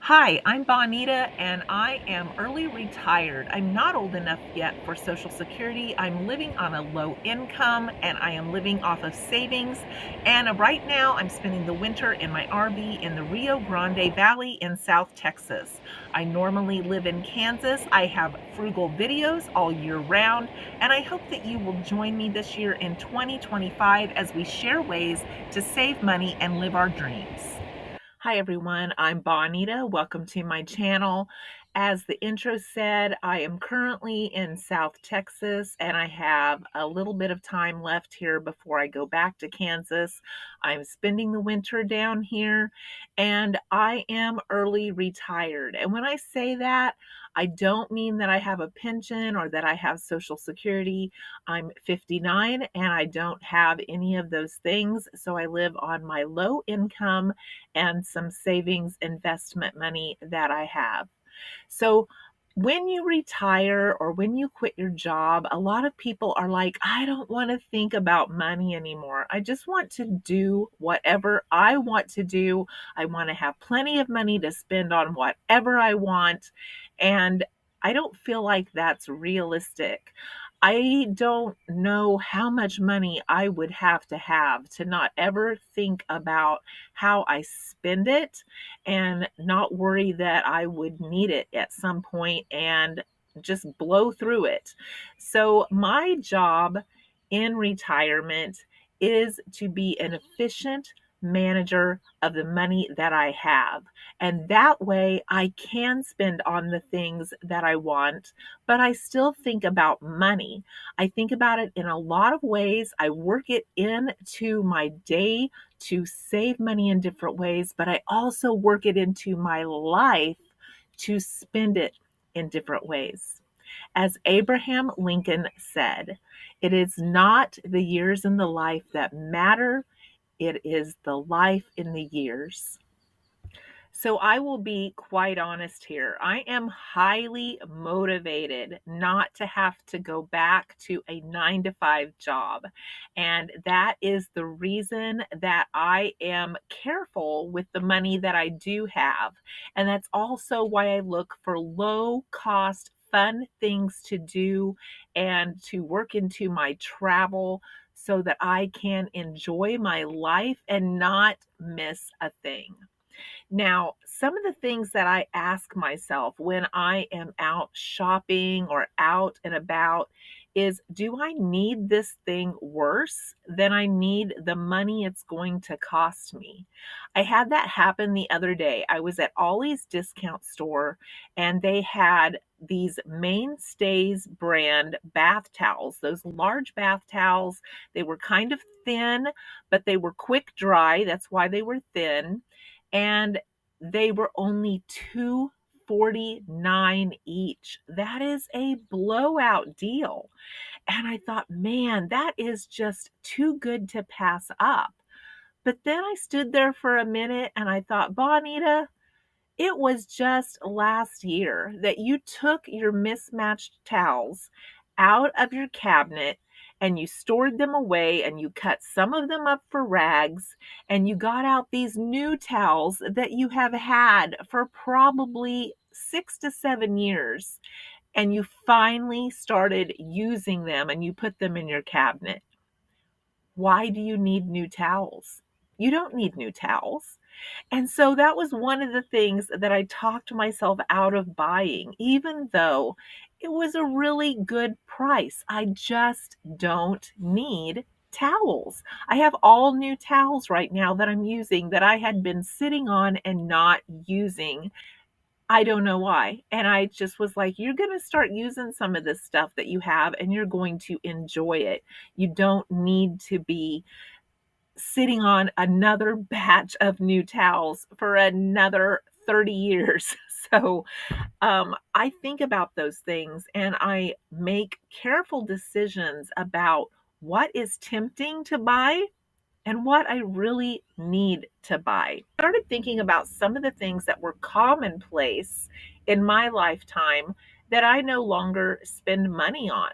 Hi, I'm Bonita and I am early retired. I'm not old enough yet for Social Security. I'm living on a low income and I am living off of savings. And right now, I'm spending the winter in my RV in the Rio Grande Valley in South Texas. I normally live in Kansas. I have frugal videos all year round, and I hope that you will join me this year in 2025 as we share ways to save money and live our dreams. Hi everyone, I'm Bonita. Welcome to my channel. As the intro said, I am currently in South Texas and I have a little bit of time left here before I go back to Kansas. I'm spending the winter down here and I am early retired. And when I say that, I don't mean that I have a pension or that I have Social Security. I'm 59 and I don't have any of those things. So I live on my low income and some savings investment money that I have. So when you retire or when you quit your job, a lot of people are like, I don't want to think about money anymore. I just want to do whatever I want to do. I want to have plenty of money to spend on whatever I want. And I don't feel like that's realistic. I don't know how much money I would have to not ever think about how I spend it and not worry that I would need it at some point and just blow through it. So, my job in retirement is to be an efficient manager of the money that I have. And that way I can spend on the things that I want, but I still think about money. I think about it in a lot of ways. I work it into my day to save money in different ways, but I also work it into my life to spend it in different ways. As Abraham Lincoln said, it is not the years in the life that matter, it is the life in the years. So I will be quite honest here. I am highly motivated not to have to go back to a 9 to 5 job. And that is the reason that I am careful with the money that I do have. And that's also why I look for low cost, fun things to do and to work into my travel so that I can enjoy my life and not miss a thing. Now, some of the things that I ask myself when I am out shopping or out and about is, do I need this thing worse than I need the money it's going to cost me? I had that happen the other day. I was at Ollie's discount store and they had these Mainstays brand bath towels, those large bath towels. They were kind of thin, but they were quick dry. That's why they were thin, and they were only $2.49 each. That is a blowout deal. And I thought, man, that is just too good to pass up. But then I stood there for a minute and I thought, Bonita, it was just last year that you took your mismatched towels out of your cabinet and you stored them away and you cut some of them up for rags and you got out these new towels that you have had for probably 6 to 7 years, and you finally started using them and you put them in your cabinet. Why do you need new towels? You don't need new towels. And so that was one of the things that I talked myself out of buying, even though it was a really good price. I just don't need towels. I have all new towels right now that I'm using that I had been sitting on and not using. I don't know why. And I just was like, you're going to start using some of this stuff that you have and you're going to enjoy it. You don't need to be sitting on another batch of new towels for another 30 years. So I think about those things and I make careful decisions about what is tempting to buy and what I really need to buy. I started thinking about some of the things that were commonplace in my lifetime that I no longer spend money on.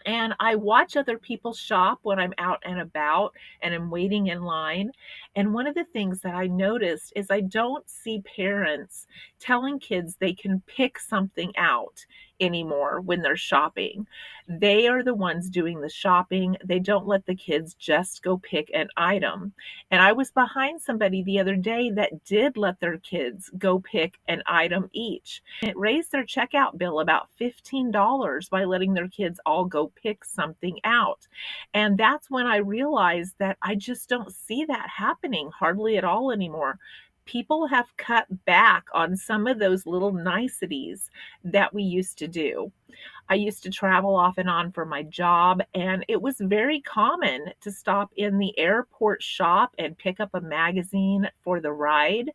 And I watch other people shop when I'm out and about and I'm waiting in line. And one of the things that I noticed is I don't see parents telling kids they can pick something out anymore when they're shopping. They are the ones doing the shopping. They don't let the kids just go pick an item. And I was behind somebody the other day that did let their kids go pick an item each. It raised their checkout bill about $15 by letting their kids all go pick something out. And that's when I realized that I just don't see that happening hardly at all anymore. People have cut back on some of those little niceties that we used to do. I used to travel off and on for my job, and it was very common to stop in the airport shop and pick up a magazine for the ride.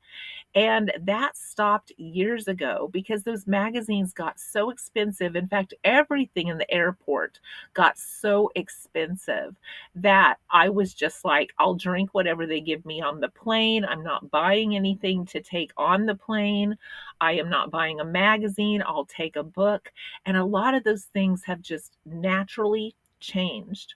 And that stopped years ago because those magazines got so expensive. In fact, everything in the airport got so expensive that I was just like, I'll drink whatever they give me on the plane. I'm not buying anything to take on the plane. I am not buying a magazine. I'll take a book. And a lot of those things have just naturally changed.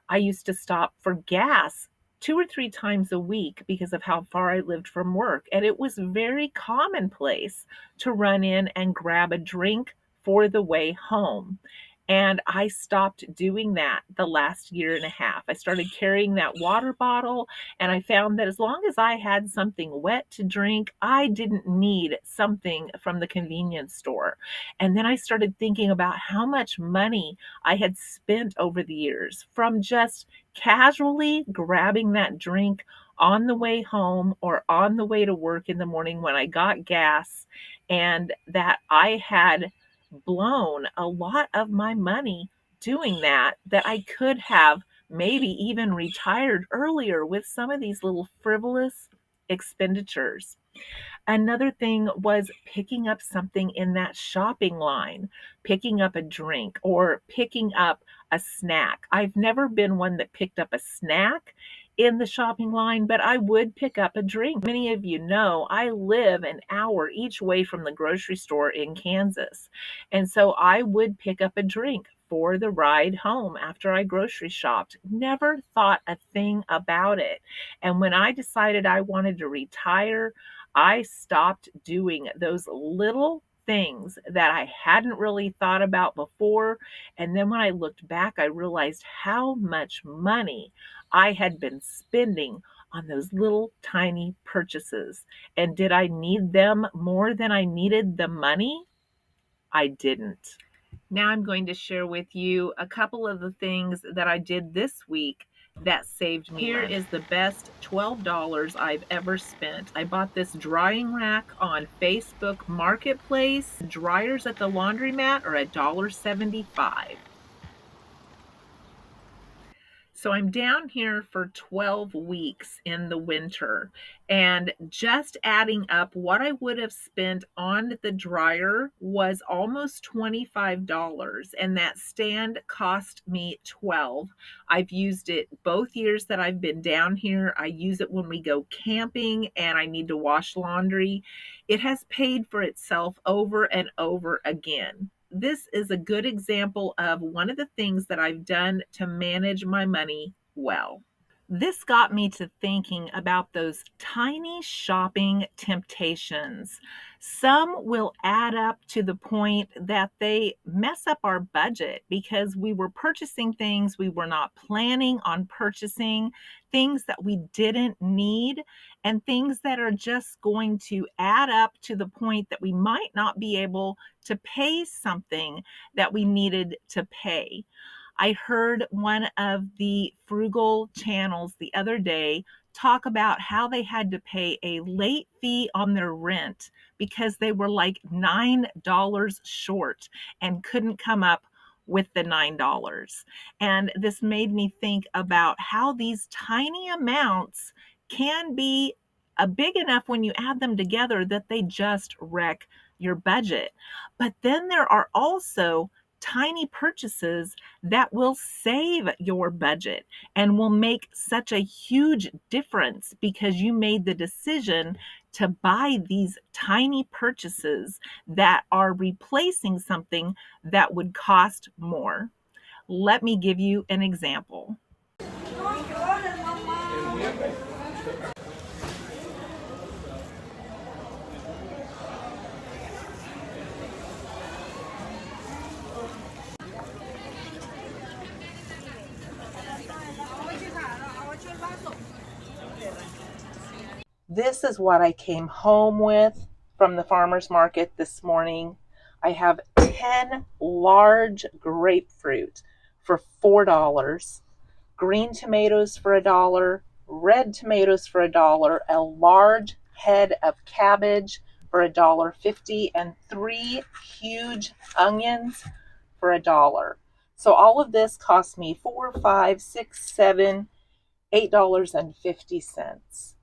I used to stop for gas 2 or 3 times a week because of how far I lived from work. And it was very commonplace to run in and grab a drink for the way home. And I stopped doing that the last year and a half. I started carrying that water bottle, and I found that as long as I had something wet to drink, I didn't need something from the convenience store. And then I started thinking about how much money I had spent over the years from just casually grabbing that drink on the way home or on the way to work in the morning when I got gas, and that I had blown a lot of my money doing that, that I could have maybe even retired earlier with some of these little frivolous expenditures. Another thing was picking up something in that shopping line, picking up a drink or picking up a snack. I've never been one that picked up a snack in the shopping line, but I would pick up a drink. Many of you know I live an hour each way from the grocery store in Kansas. And so I would pick up a drink for the ride home after I grocery shopped. Never thought a thing about it. And when I decided I wanted to retire, I stopped doing those little things that I hadn't really thought about before. And then when I looked back, I realized how much money I had been spending on those little tiny purchases. And did I need them more than I needed the money? I didn't. Now I'm going to share with you a couple of the things that I did this week that saved me. Here is the best $12 I've ever spent. I bought this drying rack on Facebook Marketplace. Dryers at the laundromat are $1.75. So I'm down here for 12 weeks in the winter, and just adding up what I would have spent on the dryer was almost $25, and that stand cost me 12. I've used it both years that I've been down here. I use it when we go camping and I need to wash laundry. It has paid for itself over and over again. This is a good example of one of the things that I've done to manage my money well. This got me to thinking about those tiny shopping temptations. Some will add up to the point that they mess up our budget because we were purchasing things we were not planning on purchasing, things that we didn't need, and things that are just going to add up to the point that we might not be able to pay something that we needed to pay. I heard one of the frugal channels the other day talk about how they had to pay a late fee on their rent because they were like $9 short and couldn't come up with the $9. And this made me think about how these tiny amounts can be big enough when you add them together that they just wreck your budget. But then there are also tiny purchases that will save your budget and will make such a huge difference because you made the decision to buy these tiny purchases that are replacing something that would cost more. Let me give you an example. This is what I came home with from the farmer's market this morning. I have 10 large grapefruit for $4, green tomatoes for $1, red tomatoes for $1, a large head of cabbage for $1.50, and 3 huge onions for $1. So all of this cost me $4, $5, $6, $7, $8.50.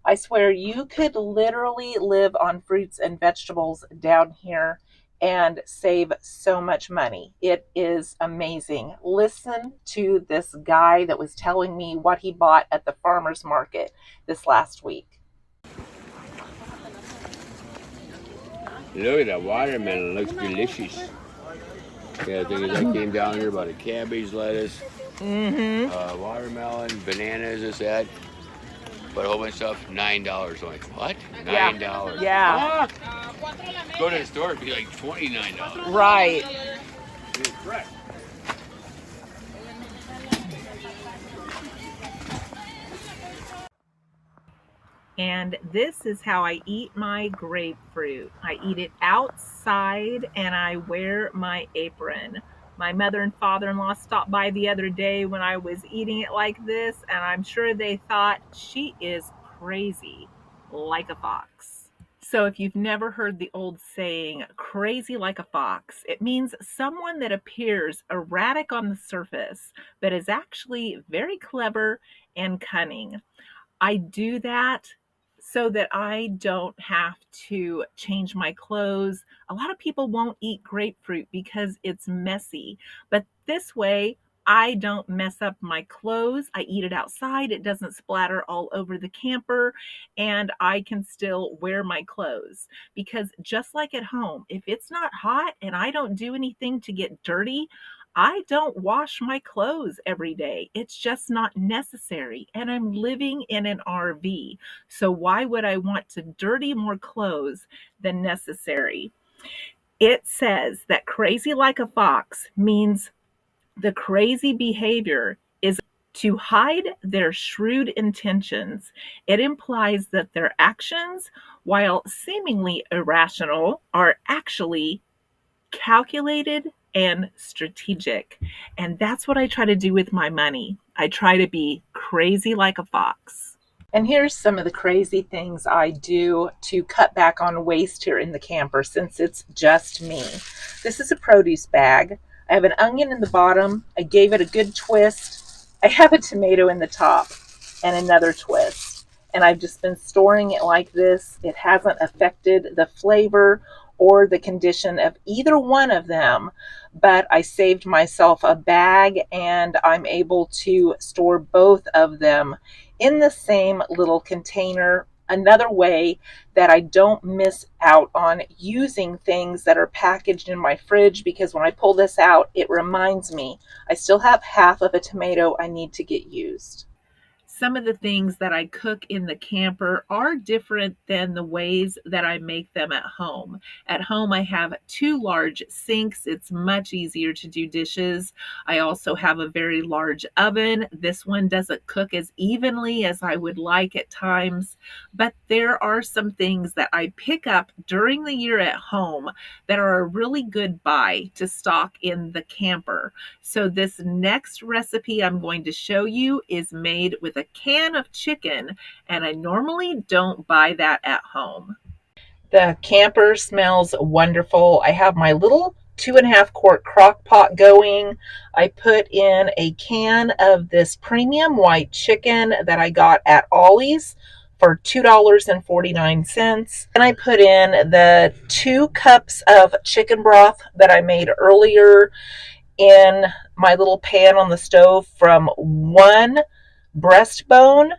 I swear you could literally live on fruits and vegetables down here and save so much money. It is amazing. Listen to this guy that was telling me what he bought at the farmer's market this last week. Look at that watermelon, looks delicious. Yeah, I think that came down here about a cabbage, lettuce, watermelon, bananas, this, that. But a whole bunch of stuff, $9 only. What? $9? Yeah. Go to the store, it'd be like $29. Right. Right. And this is how I eat my grapefruit. I eat it outside and I wear my apron. My mother and father-in-law stopped by the other day when I was eating it like this, and I'm sure they thought she is crazy like a fox. So if you've never heard the old saying, crazy like a fox, it means someone that appears erratic on the surface, but is actually very clever and cunning. I do that so that I don't have to change my clothes. A lot of people won't eat grapefruit because it's messy, but this way I don't mess up my clothes. I eat it outside, it doesn't splatter all over the camper, and I can still wear my clothes. Because just like at home, if it's not hot and I don't do anything to get dirty, I don't wash my clothes every day. It's just not necessary. And I'm living in an RV. So why would I want to dirty more clothes than necessary? It says that crazy like a fox means the crazy behavior is to hide their shrewd intentions. It implies that their actions, while seemingly irrational, are actually calculated and strategic. And that's what I try to do with my money. I try to be crazy like a fox. And here's some of the crazy things I do to cut back on waste here in the camper since it's just me. This is a produce bag. I have an onion in the bottom. I gave it a good twist. I have a tomato in the top and another twist. And I've just been storing it like this. It hasn't affected the flavor or the condition of either one of them, but I saved myself a bag and I'm able to store both of them in the same little container. Another way that I don't miss out on using things that are packaged in my fridge, because when I pull this out, it reminds me I still have half of a tomato I need to get used. Some of the things that I cook in the camper are different than the ways that I make them at home. At home, I have 2 large sinks. It's much easier to do dishes. I also have a very large oven. This one doesn't cook as evenly as I would like at times, but there are some things that I pick up during the year at home that are a really good buy to stock in the camper. So this next recipe I'm going to show you is made with a can of chicken, and I normally don't buy that at home. The camper smells wonderful. I have my little 2.5 quart crock pot going. I put in a can of this premium white chicken that I got at Ollie's for $2.49. And I put in the 2 cups of chicken broth that I made earlier in my little pan on the stove from 1 breastbone.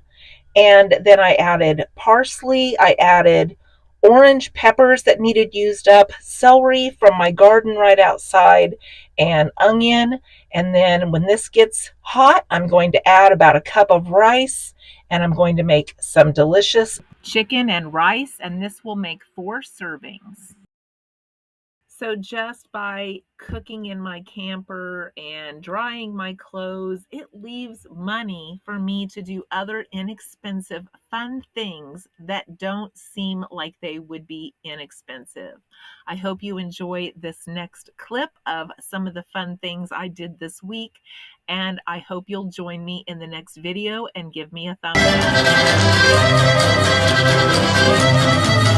And then I added parsley, I added orange peppers that needed used up, celery from my garden right outside, and onion. And then when this gets hot, I'm going to add about a cup of rice, and I'm going to make some delicious chicken and rice, and this will make 4 servings. So just by cooking in my camper and drying my clothes, it leaves money for me to do other inexpensive, fun things that don't seem like they would be inexpensive. I hope you enjoy this next clip of some of the fun things I did this week, and I hope you'll join me in the next video and give me a thumbs up.